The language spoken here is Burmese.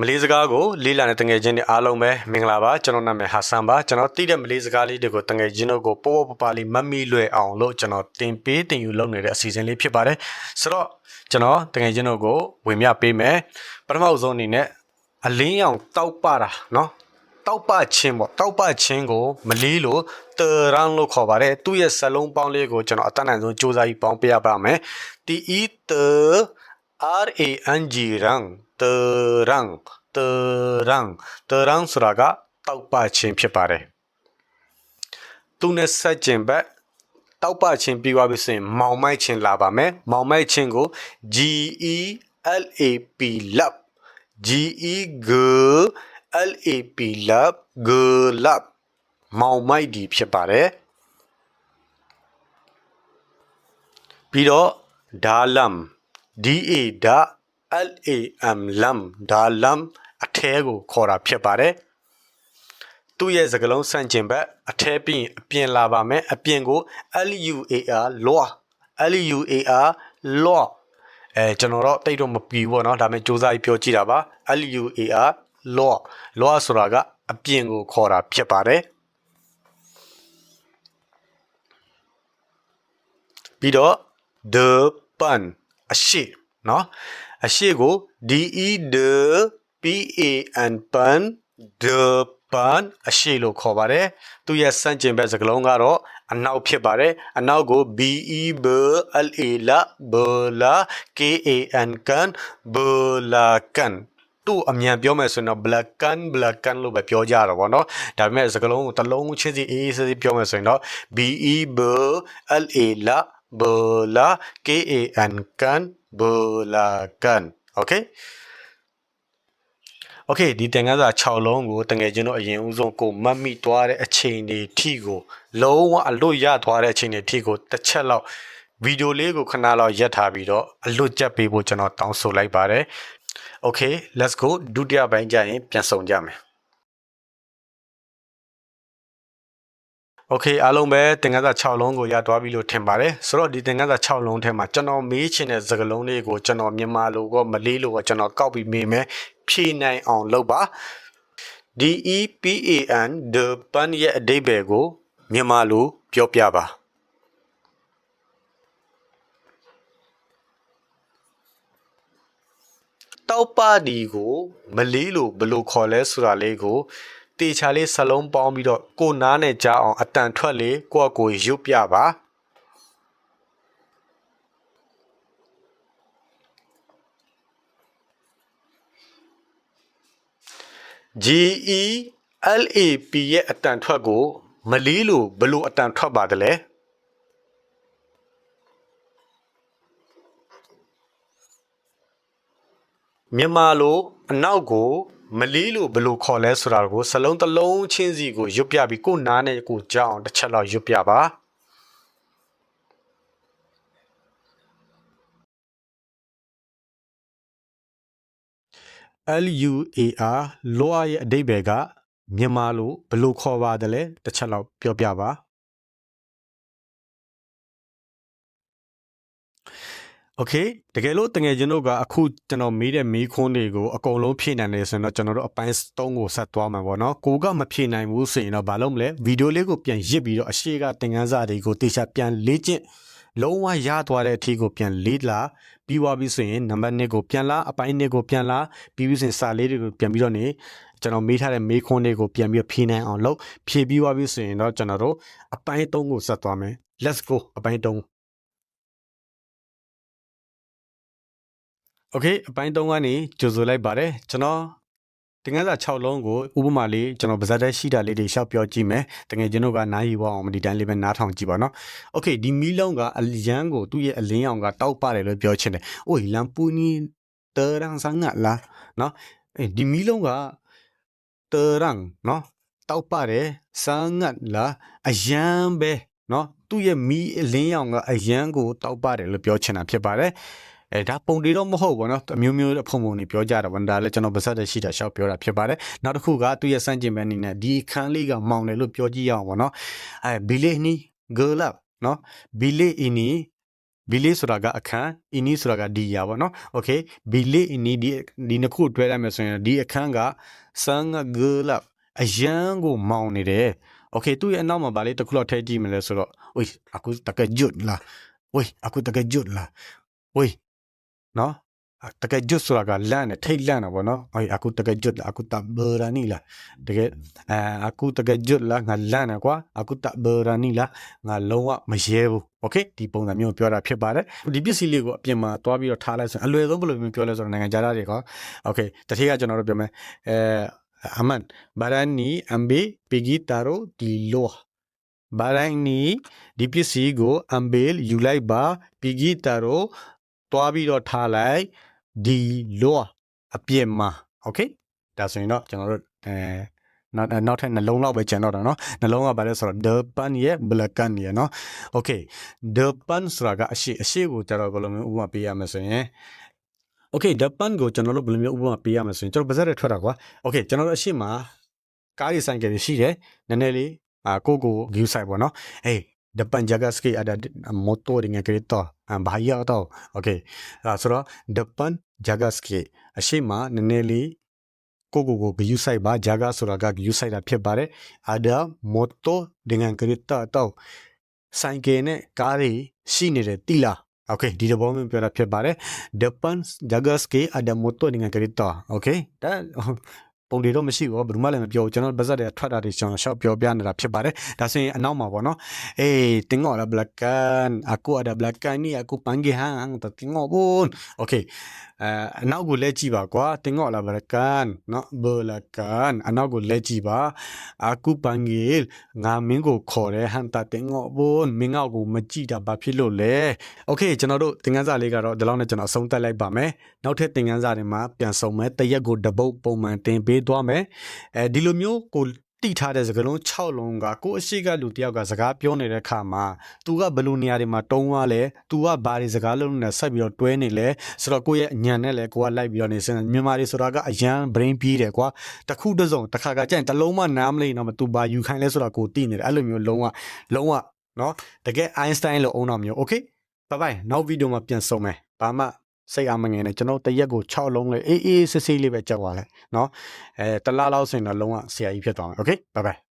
မလေးစကားကိုလေးလာတဲ့တငယ်ချင်းတွေအားလုံးပဲမင်္ဂလာပါကျွန်တော်နာမည်ဟာဆန်ပါကျွန်တော်သိတဲ့မလေးစကားလေးတွေကိုတငယ်ချင်းတို့ကိုပို့ပပလေးမတ်မိလွယ်အောင်လို့ကျွန်တော်တင်ပေးတင်ယူလုပ်နေတဲ့အစီအစဉ်လေးဖြစ်ပါတယ်ဆိုတော့ကျွန်တော်တငယ်ချင်းတို့ကိုဝင်မြပေးမယ်ပထမဆုံးအနေနဲ့အလင်းရောင်တောက်ပတာเนาะတောက်ပချင်းပေါ့တောက်ပချင်းကိုမလေးလို့တရန်လို့ခေါ်ပါတယ်သူ့ရဲ့စလုံးပေါင်းလေးကိုကျွန်တော်အတတ်နိုင်ဆုံးစူးစမ်းပြီးပေါင်းပြရပါမယ် T E T R A N G ရန်တရန်ဆိုတာကတောက်ပချင်းဖြစ်ပါတယ်သူနဲ့ဆက်ကျင်ဘက်တောက်ပချင်းပြီးသွားပြီဆိုရင်မောင်မိုက်ချင်းလာပါမယ်မောင်မိုက်ချင်းကို G E L A P lap G E G L A P lap G lap မောင်မိုက်ဒီဖြစ်ပါတယ်ပြီးတော့ဒါလမ် D A ဒါ L A M လမ်ဒါလမ်အထဲကိုခေါ်တာဖြစ်ပါတယ်သူ့ရဲ့စကားလုံးဆန့်ကျင်ဘက်အထဲပြီးအပြင်လာပါမယ်အပြင်ကို L U A R လော L U A R လောကျွန်တော်တော့တိတ်တော့မပြီးဘူးเนาะဒါပေမဲ့စူးစမ်းပြီးပြောကြည့်တာပါ L U A R လောဆိုတာကအပြင်ကိုခေါ်တာဖြစ်ပါတယ်ပြီးတော့ the pan အရှိเนาะအရှိကို D E the P A N pan the pan အရှိလို့ခေါ်ပါတယ်သူရဲ့စန့်ကျင်ဘက်စကားလုံးကတော့အနောက်ဖြစ်ပါတယ်အနောက်ကို B E B L A la B la K A N kan B la kan သူ့အမြန်ပြောမယ်ဆိုရင်တော့ black can လို့ပဲပြောကြတာပေါ့နော်ဒါပေမဲ့စကားလုံးကိုတစ်လုံးချင်းစီအေးအေးပြောမယ်ဆိုရင်တော့ B E B L A la B la K A N kan B la kan okay Okay ဒီတင်ကန်းစာ6လုံးကိုတငယ်ချင်းတို့အရင်ဦးဆုံးကိုမတ်မိသွားတဲ့အချိန်တွေထိကိုလုံးဝအလွတ်ရသွားတဲ့အချိန်တွေထိကိုတစ်ချက်လောက်ဗီဒီယိုလေးကိုခဏလောက်ရပ်ထားပြီးတော့အလွတ်ကျက်ပေးဖို့ကျွန်တော်တောင်းဆိုလိုက်ပါတယ် Okay let's go ဒုတိယပိုင်းကျရင်ပြန်ဆုံကြမယ် Okay အားလုံးပဲတင်ကန်းစာ6လုံးကိုရသွားပြီလို့ထင်ပါတယ်ဆိုတော့ဒီတင်ကန်းစာ6လုံးထဲမှာကျွန်တော်မေးချင်တဲ့စကားလုံးလေးကိုကျွန်တော်မြန်မာလိုကောမလေးလိုကောကျွန်တော်ကောက်ပြီးမေးမယ်ဖြေနိုင်အောင်လုပ်ပါ D E P A N the pan ရဲ့အဓိပ္ပာယ်ကိုမြန်မာလိုပြောပြပါတောက်ပါဒီကိုမလေးလိုဘယ်လိုခေါ်လဲဆိုတာလေးကိုတေချာလေးစလုံးပေါင်းပြီးတော့ကိုနားနဲ့ကြားအောင်အတန်ထွက်လေးကိုယ့်ကိုရွတ်ပြပါ G E L A P ရဲ့အတန်ထွက်ကိုမလေးလိုဘယ်လိုအတန်ထွက်ပါတယ်လဲမြန်မာလိုအနောက်ကိုမလေးလိုဘယ်လိုခေါ်လဲဆိုတာကိုစလုံးတစ်လုံးချင်းစီကိုရွတ်ပြပြီးကိုနားနဲ့ကိုကြားအောင်တစ်ချက်လောက်ရွတ်ပြပါ L U A R လောရဲ့အဓိပ္ပာယ်ကမြန်မာလိုဘယ်လိုခေါ်ပါတယ်လဲတစ်ချက်လောက်ပြောပြပါ Okay တကယ်လို့တငယ်ချင်းတို့ကအခုကျွန်တော်မေးတဲ့မေးခွန်းတွေကိုအကုန်လုံးဖြေနိုင်တယ်ဆိုရင်တော့ကျွန်တော်တို့အပိုင်း3ကိုဆက်သွားမှာပေါ့နော်ကိုကမဖြေနိုင်ဘူးဆိုရင်တော့ဘာလုပ်မလဲဗီဒီယိုလေးကိုပြန်ရစ်ပြီးတော့အရှိကသင်ခန်းစာတွေကိုတေချာပြန်လေ့ကျင့်လုံးဝရသွားတဲ့အထိကိုပြန်လေ့လာပြီးသွားပြီဆိုရင်နံပါတ်1ကိုပြန်လာအပိုင်း2ကိုပြန်လာပြီးပြီးဆိုရင်စာလေးတွေကိုပြန်ပြီးတော့နေကျွန်တော်မေးထားတဲ့မေးခွန်းတွေကိုပြန်ပြီးဖြေနိုင်အောင်လုပ်ဖြေပြီးသွားပြီဆိုရင်တော့ကျွန်တော်တို့အပိုင်း3ကိုဆက်သွားမယ် Let's go အပိုင်း3Okay အပိုင်း3ကနေကြိုဆိုလိုက်ပါတယ်ကျွန်တော်တင်ကန်းစာ6လုံးကိုဥပမာလေးကျွန်တော်ပါဇက်တဲ့ရှိတာလေးတွေရှောက်ပြောကြည့်မယ်တကယ်ကျွန်တော်ကနားယူအောင်မဒီတိုင်းလေးပဲနားထောင်ကြည့်ပါနော် Okay ဒီမီလုံးကအလန်းကိုသူ့ရဲ့အလင်းရောင်ကတောက်ပါတယ်လို့ပြောချင်တယ်အိုးလမ်ပူနီတရန်ဆန်ငါလာနော်ဒီမီလုံးကတရန်နော်တောက်ပါတယ်ဆန်ငါလာအယမ်းပဲနော်သူ့ရဲ့မီအလင်းရောင်ကအယမ်းကိုတောက်ပါတယ်လို့ပြောချင်တာဖြစ်ပါတယ်ဒါပုံတွေတော့မဟုတ်ဘူးเนาะအမျိုးမျိုးဖုံတွေပြောကြတာဗောဒါလည်းကျွန်တော်ပါစတဲ့ရှိတာရှောက်ပြောတာဖြစ်ပါတယ်နောက်တစ်ခုကသူ့ရဲ့စန့်ကျင်ဘက်အနေနဲ့ဒီခန်းလေးကမောင်တယ်လို့ပြောကြည့်ရအောင်ဗောနော်ဘီလေးနီဂလပ်เนาะဘီလေးအီနီ bile ဆိုတာကအခန်း ini ဆိုတာကဒီရပါเนาะ okay bile ini ဒီနှစ်ခုတွဲလိုက်မယ်ဆိုရင်ဒီအခန်းက sanga gelap အရန်ကိုမောင်နေတယ် okay သူ့ရဲ့အနောက်မှာဗာလေတစ်ခုလောက်ထဲကြည့်မလဲဆိုတော့ oi aku terkejut lah oi aku terkejut lah oi เนาะterkejut ဆိုတာကလန့်တယ်ထိတ်လန့်တာပေါ့เนาะ oi aku terkejut lah aku tak berani lah တကယ်aku terkejut lah ငါလန့်တယ်ကွာ aku tak berani lah ငါလုံးဝမရဲဘူး okay ဒီပုံစံမျိုးပြောတာဖြစ်ပါတယ်ဒီပစ္စည်းလေးကိုအပြင်မှာတွားပြီးတော့ထားလိုက်ဆိုအလွယ်ဆုံးဘယ်လိုမျိုးပြောလဲဆိုတော့နိုင်ငံခြားသားတွေကော okay တတိယကျွန်တော်တို့ပြောမယ်aman barang ni ambil pergi taruh di luar barang ni ဒီပစ္စည်းကို ambil ယူလိုက်ပါ pergi taruh တွားပြီးတော့ထားလိုက် di luar အပြင်မှာ okay ဒါဆိုရင်တော့ကျွန်တော်တို့နောက်ထပ်နှလုံးလောက်ပဲကျန်တော့တာเนาะနှလုံးကဘာလဲဆိုတော့ depan ရဲ့ belakang ရဲ့เนาะ okay depan ဆိုတာကအရှိကိုကျတော့ဘယ်လိုမျိုးဥပမာပေးရမလဲဆိုရင် okay depan ကိုကျွန်တော်တို့ဘယ်လိုမျိုးဥပမာပေးရမလဲဆိုရင်ကျွန်တော်ပါဇက်နဲ့ထွက်တာကွာ okay ကျွန်တော်တို့အရှိမှာကားတွေဆိုင်ကယ်တွေရှိတယ်နည်းနည်းလေးကို view side ပေါ့เนาะ hey depan jaga sikit ada motor dengan kereta bahaya tau okayဆိုတော့ depan jaga sikit အရှိမှာနည်းနည်းလေးကို view side ပါ jaga ဆိုတာက view side တာဖြစ်ပါတယ် ada motor dengan kereta tau ဆိုင်ကယ်နဲ့ကားတွေရှိနေတယ်တိလား okay ဒီတော့မျိုးပြောတာဖြစ်ပါတယ် depan jaga sikit ada motor dengan kereta okay ဒါပုံတွေတော့မရှိဘူးဘယ်သူမှလည်းမပြောဘူးကျွန်တော်ဗဇက်တွေထွက်တာတွေကျွန်တော်ရှောက်ပြောပြနေတာဖြစ်ပါတယ်ဒါဆိုရင်အနောက်မှာပေါ့နော် tengok lah belakang aku ada belakang ni aku panggil hang tengok pun okay အနောက်ကိုလဲကြည့်ပါကွာ tengok lah belakang เนาะ belakang အနောက်ကိုလဲကြည့်ပါ aku panggil ငါမင်းကိုခေါ်တယ် hang tengok pun မင်းငါ့ကိုမကြည့်တာဘာဖြစ်လို့လဲ okay ကျွန်တော်တို့သင်ခန်းစာလေးကတော့ဒီလောက်နဲ့ကျွန်တော်အဆုံးသတ်လိုက်ပါမယ်နောက်ထပ်သင်ခန်းစာတွေမှာပြန်ဆုံမယ်တရက်ကိုတပုတ်ပုံမှန်တင်ပေးသွားမယ်ဒီလိုမျိုးကိုတိထားတဲ့စကားလုံး6လုံးကကိုအရှိကလူတယောက်ကစကားပြောနေတဲ့ခါမှာ तू ကဘယ်လိုနေရာတွေမှာတုံးသွားလဲ तू ကဘာတွေစကားလုံးနဲ့ဆက်ပြီးတော့တွဲနေလဲဆိုတော့ကိုရဲ့အညံနဲ့လဲကိုကလိုက်ပြီးတော့နေစင်မြန်မာတွေဆိုတာကအရန် brain ပြေးတယ်ကွာတခုတစုံတစ်ခါကကြရင်တစ်လုံးမှနားမလိမ့်တော့မ तू ဘာယူခိုင်းလဲဆိုတာကိုသိနေတယ်အဲ့လိုမျိုးလုံးဝเนาะတကယ် Einstein လို့အုံတော့မျိုး okay bye bye နောက်ဗီဒီယိုမှာပြန်ဆုံမယ်ဘာမှစိတ်အားမငယ်နဲ့ကျွန်တော်တရက်ကို6လုံးလေးအေးဆေးလေးပဲကြောက်ပါလဲเนาะတလားလောက်ဆိုရင်တော့လုံးဝဆရာကြီးဖြစ်သွားမယ် okay bye bye